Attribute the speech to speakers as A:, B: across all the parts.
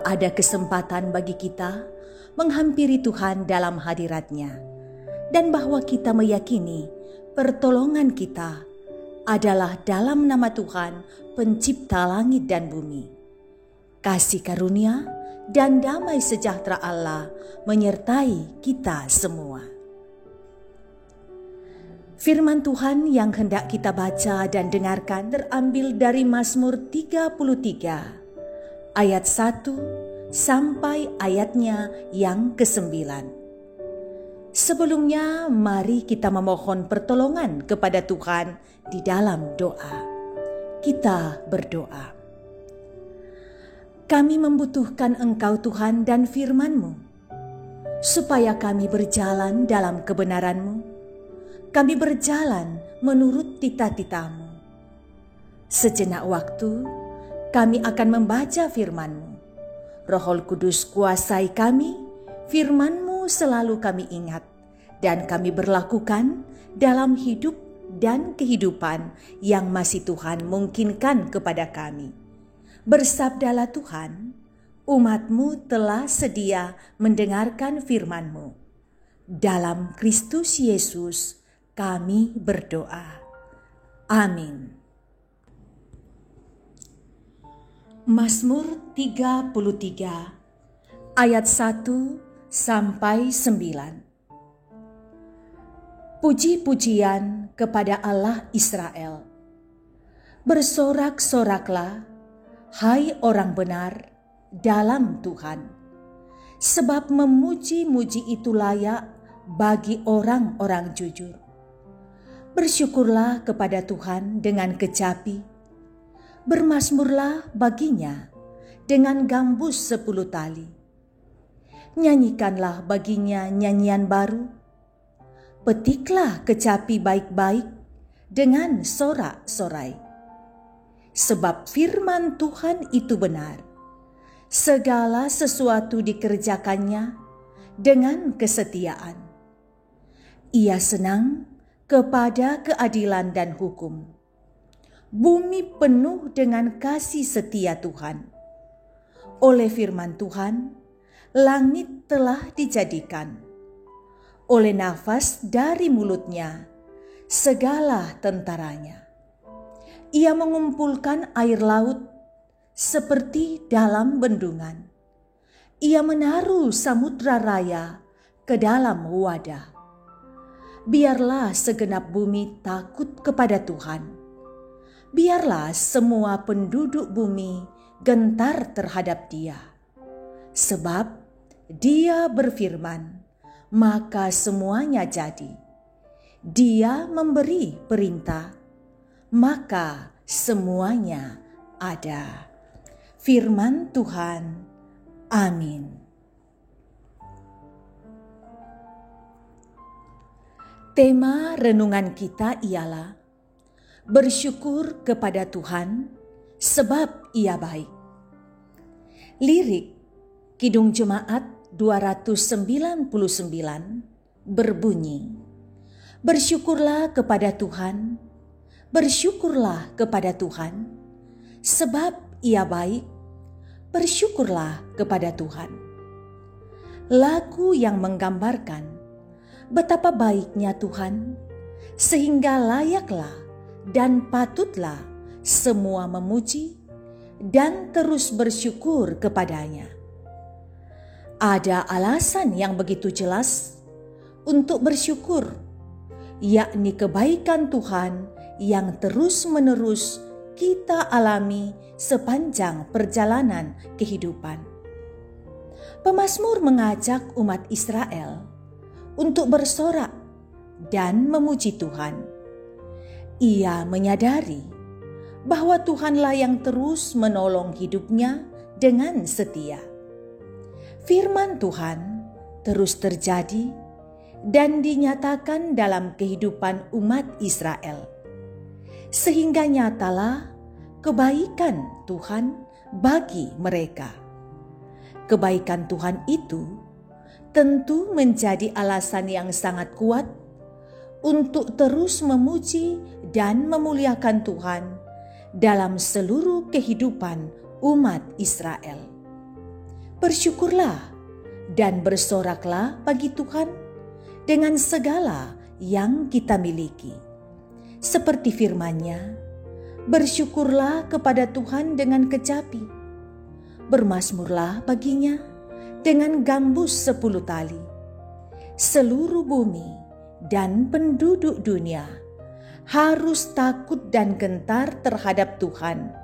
A: ada kesempatan bagi kita menghampiri Tuhan dalam hadirat-Nya, dan bahwa kita meyakini pertolongan kita adalah dalam nama Tuhan pencipta langit dan bumi. Kasih karunia dan damai sejahtera Allah menyertai kita semua. Firman Tuhan yang hendak kita baca dan dengarkan terambil dari Mazmur 33 ayat 1 sampai ayatnya yang ke-9. Sebelumnya mari kita memohon pertolongan kepada Tuhan di dalam doa. Kita berdoa. Kami membutuhkan Engkau Tuhan dan firman-Mu, supaya kami berjalan dalam kebenaran-Mu. Kami berjalan menurut tita-tita-Mu. Sejenak waktu, kami akan membaca firman-Mu. Roh Kudus kuasai kami, firman-Mu selalu kami ingat, dan kami berlakukan dalam hidup dan kehidupan yang masih Tuhan mungkinkan kepada kami. Bersabdalah Tuhan, umat-Mu telah sedia mendengarkan firman-Mu. Dalam Kristus Yesus kami berdoa. Amin. Mazmur 33 ayat 1 sampai 9. Puji-pujian kepada Allah Israel. Bersorak-soraklah, hai orang benar, dalam Tuhan. Sebab memuji-muji itu layak bagi orang-orang jujur. Bersyukurlah kepada Tuhan dengan kecapi. Bermazmurlah baginya dengan gambus 10 tali. Nyanyikanlah baginya nyanyian baru. Petiklah kecapi baik-baik dengan sorak-sorai. Sebab firman Tuhan itu benar. Segala sesuatu dikerjakannya dengan kesetiaan. Ia senang kepada keadilan dan hukum. Bumi penuh dengan kasih setia Tuhan. Oleh firman Tuhan, langit telah dijadikan. Oleh nafas dari mulutnya, segala tentaranya. Ia mengumpulkan air laut seperti dalam bendungan. Ia menaruh samudra raya ke dalam wadah. Biarlah segenap bumi takut kepada Tuhan. Biarlah semua penduduk bumi gentar terhadap Dia. Sebab Dia berfirman, maka semuanya jadi. Dia memberi perintah, maka semuanya ada. Firman Tuhan. Amin. Tema renungan kita ialah bersyukur kepada Tuhan sebab Ia baik. Lirik Kidung Jemaat 299 berbunyi, bersyukurlah kepada Tuhan, bersyukurlah kepada Tuhan, sebab Ia baik, bersyukurlah kepada Tuhan. Lagu yang menggambarkan betapa baiknya Tuhan, sehingga layaklah dan patutlah semua memuji dan terus bersyukur kepadanya. Ada alasan yang begitu jelas untuk bersyukur, yakni kebaikan Tuhan yang terus-menerus kita alami sepanjang perjalanan kehidupan. Pemazmur mengajak umat Israel untuk bersorak dan memuji Tuhan. Ia menyadari bahwa Tuhanlah yang terus menolong hidupnya dengan setia. Firman Tuhan terus terjadi dan dinyatakan dalam kehidupan umat Israel. Sehingga nyatalah kebaikan Tuhan bagi mereka. Kebaikan Tuhan itu tentu menjadi alasan yang sangat kuat untuk terus memuji dan memuliakan Tuhan dalam seluruh kehidupan umat Israel. Bersyukurlah dan bersoraklah bagi Tuhan dengan segala yang kita miliki. Seperti firman-Nya, bersyukurlah kepada Tuhan dengan kecapi, bermazmurlah baginya dengan gambus 10 tali. Seluruh bumi dan penduduk dunia harus takut dan gentar terhadap Tuhan,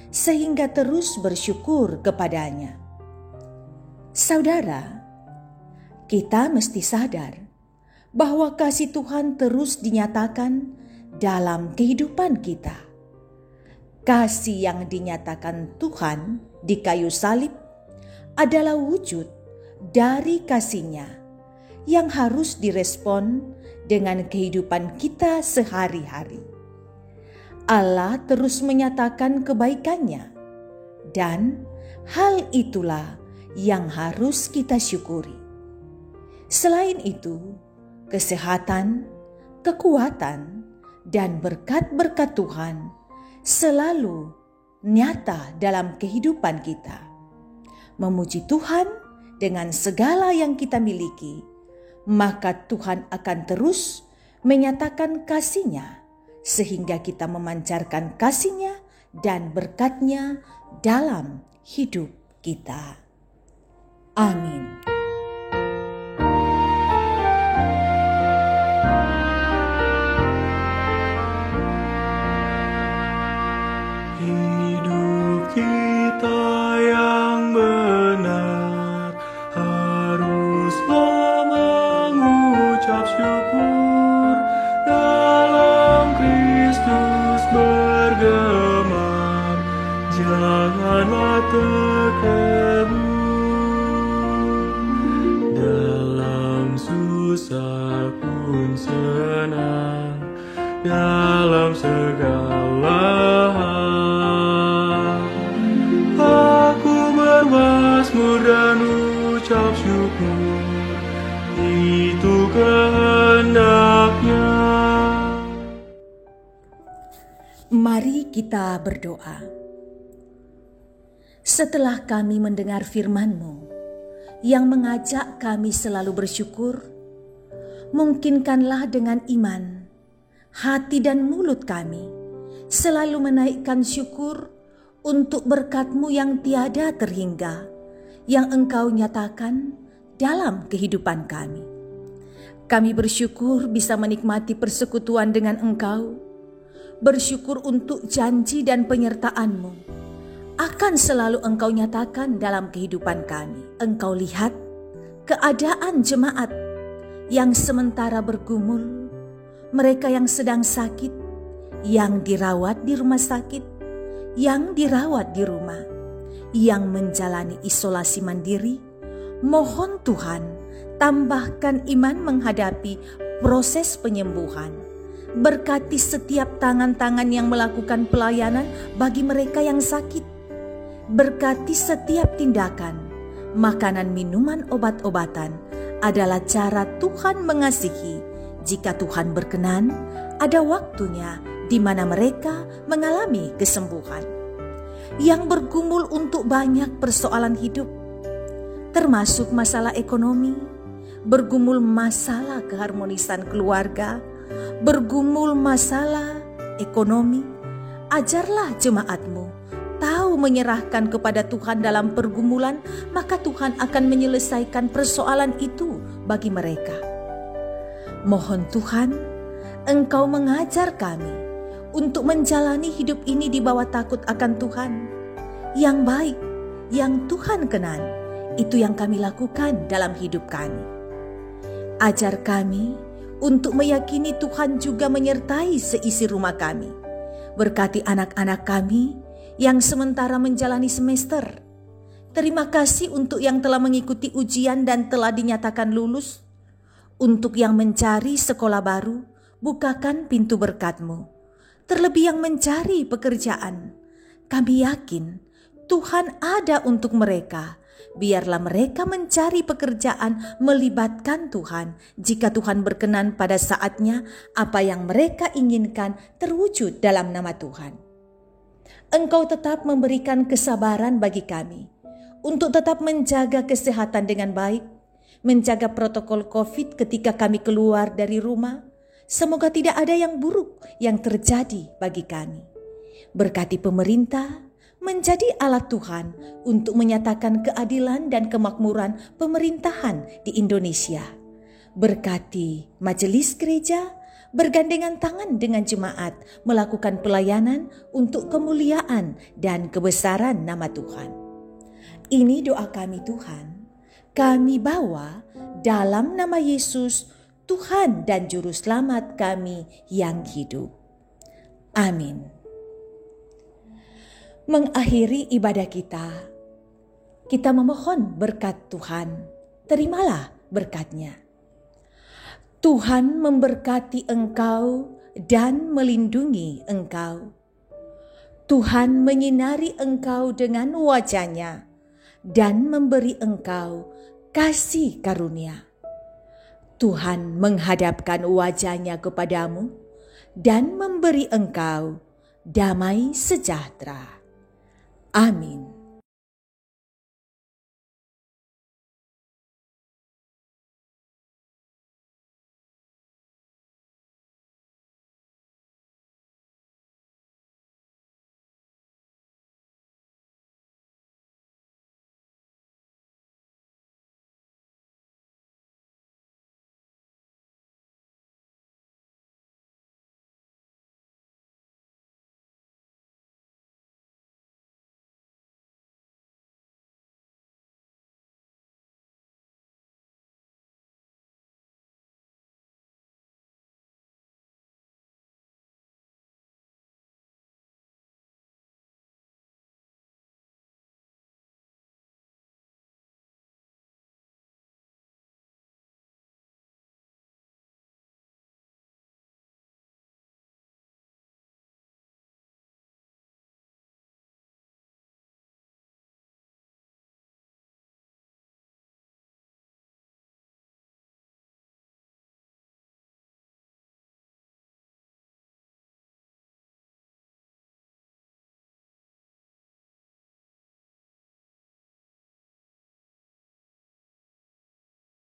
A: sehingga terus bersyukur kepadanya. Saudara, kita mesti sadar bahwa kasih Tuhan terus dinyatakan dalam kehidupan kita. Kasih yang dinyatakan Tuhan di kayu salib adalah wujud dari kasih-Nya yang harus direspon dengan kehidupan kita sehari-hari. Allah terus menyatakan kebaikan-Nya, dan hal itulah yang harus kita syukuri. Selain itu, kesehatan, kekuatan, dan berkat-berkat Tuhan selalu nyata dalam kehidupan kita. Memuji Tuhan dengan segala yang kita miliki, maka Tuhan akan terus menyatakan kasih-Nya, sehingga kita memancarkan kasih-Nya dan berkat-Nya dalam hidup kita. Amin.
B: Hidup kita yang benar haruslah mengucap syukur, dalam Kristus bergemar, janganlah terkebun. Dalam susah pun senang, dalam segala hal aku bermazmur dan ucap syukur, itu kehendak-Nya.
A: Mari kita berdoa. Setelah kami mendengar firman-Mu yang mengajak kami selalu bersyukur, mungkinkanlah dengan iman, hati dan mulut kami selalu menaikkan syukur untuk berkat-Mu yang tiada terhingga, yang Engkau nyatakan dalam kehidupan kami. Kami bersyukur bisa menikmati persekutuan dengan Engkau, bersyukur untuk janji dan penyertaan-Mu akan selalu Engkau nyatakan dalam kehidupan kami. Engkau lihat keadaan jemaat yang sementara bergumul, mereka yang sedang sakit, yang dirawat di rumah sakit, yang dirawat di rumah, yang menjalani isolasi mandiri. Mohon Tuhan, tambahkan iman menghadapi proses penyembuhan. Berkati setiap tangan-tangan yang melakukan pelayanan bagi mereka yang sakit. Berkati setiap tindakan, makanan, minuman, obat-obatan adalah cara Tuhan mengasihi. Jika Tuhan berkenan, ada waktunya di mana mereka mengalami kesembuhan. Yang bergumul untuk banyak persoalan hidup, termasuk masalah ekonomi, bergumul masalah keharmonisan keluarga, bergumul masalah ekonomi, ajarlah jemaat-Mu tahu menyerahkan kepada Tuhan dalam pergumulan, maka Tuhan akan menyelesaikan persoalan itu bagi mereka. Mohon Tuhan, Engkau mengajar kami untuk menjalani hidup ini di bawah takut akan Tuhan. Yang baik, yang Tuhan kenan, itu yang kami lakukan dalam hidup kami. Ajar kami untuk meyakini Tuhan juga menyertai seisi rumah kami. Berkati anak-anak kami yang sementara menjalani semester. Terima kasih untuk yang telah mengikuti ujian dan telah dinyatakan lulus. Untuk yang mencari sekolah baru, bukakan pintu berkat-Mu. Terlebih yang mencari pekerjaan, kami yakin Tuhan ada untuk mereka. Biarlah mereka mencari pekerjaan melibatkan Tuhan. Jika Tuhan berkenan pada saatnya, apa yang mereka inginkan terwujud dalam nama Tuhan. Engkau tetap memberikan kesabaran bagi kami untuk tetap menjaga kesehatan dengan baik, menjaga protokol COVID ketika kami keluar dari rumah. Semoga tidak ada yang buruk yang terjadi bagi kami. Berkati pemerintah menjadi alat Tuhan untuk menyatakan keadilan dan kemakmuran pemerintahan di Indonesia. Berkati majelis gereja bergandengan tangan dengan jemaat melakukan pelayanan untuk kemuliaan dan kebesaran nama Tuhan. Ini doa kami Tuhan, kami bawa dalam nama Yesus, Tuhan dan Juru Selamat kami yang hidup. Amin. Mengakhiri ibadah kita memohon berkat Tuhan. Terimalah berkat-Nya. Tuhan memberkati engkau dan melindungi engkau. Tuhan menyinari engkau dengan wajah-Nya dan memberi engkau kasih karunia. Tuhan menghadapkan wajah-Nya kepadamu dan memberi engkau damai sejahtera. Amin.